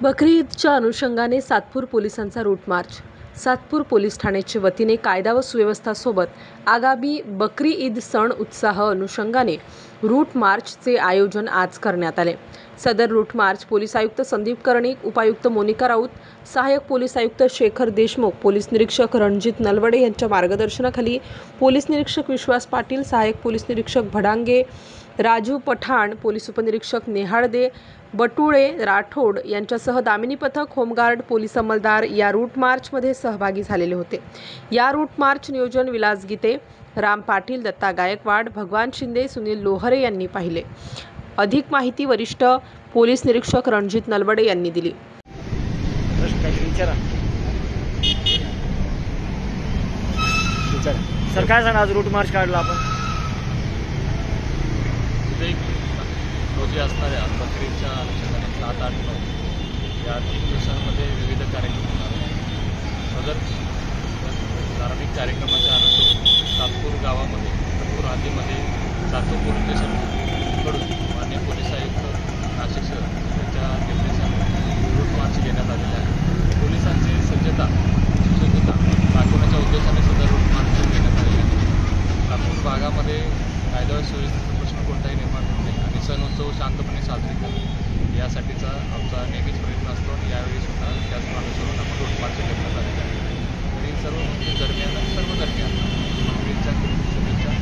बकरी ईदच्या अनुषंगाने सातपूर पोलिसांचा रूट मार्च। सातपूर पोलीस ठाण्याच्या वतीने कायदा व सुव्यवस्था सोबत आगामी बकरी ईद सण उत्साह अनुषंगाने रूट मार्चचे आयोजन आज करण्यात आले। सदर रूट मार्च पोलीस आयुक्त संदीप कर्णिक, उपायुक्त मोनिका राऊत, सहाय्यक पोलीस आयुक्त शेखर देशमुख, पोलीस निरीक्षक रणजित नलवडे यांच्या मार्गदर्शनाखाली पोलीस निरीक्षक विश्वास पाटील, सहाय्यक पोलीस निरीक्षक भडांगे, राजू पठाण, पोलीस उपनिरीक्षक नेहाळदे, बटुळे, राठोड यांच्यासह दामिनी पथक, होमगार्ड, पोलीस अंमलदार या रूट मार्चमध्ये सहभागी झालेले होते। या रूट मार्च नियोजन विलास गीते, राम पाटील, दत्ता गायकवाड, भगवान शिंदे, सुनील लोहरे यांनी पाहिले। अधिक माहिती वरिष्ठ पोलीस निरीक्षक रणजित नलवडे यांनी दिली। सर काय सांगा, आज रूट मार्च काढला आपण? रोजी असणाऱ्या बकरीच्या अनुषंगाने 7, 8, 9 या 3 दिवसांमध्ये विविध कार्यक्रम होणार आहेत। सदर धार्मिक कार्यक्रमाच्या अनुषंगाने सातपूर गावामध्ये, सातपूर आदीमध्ये सातपूर पोलीस स्टेशनकडून माननीय पोलीस आयुक्त नाशिक शहर यांच्या निर्देशाने रूट मार्च घेण्यात आलेले आहे। पोलिसांची सज्जता सुसज्जता दाखवण्याच्या उद्देशाने सुद्धा रूट मार्च घेण्यात आलेले आहे। सातपूर भागामध्ये कायदा व सुव्यवस्थेचा प्रश्न कोणताही निर्माण होत नाही आणि सण उत्सव शांतपणे साजरे करणे यासाठीचा आमचा नेहमीच प्रयत्न असतो आणि यावेळी सुद्धा त्याच अनुसरून आपण रूट मार्च करण्यात आलेले आहे। तरी सर्व मुस्लिम दरम्यान बकरीच्या शुभेच्छा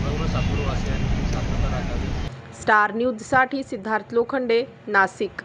सर्व सातपूरवासियांनी शांतता राखावी। स्टार न्यूजसाठी सिद्धार्थ लोखंडे, नाशिक।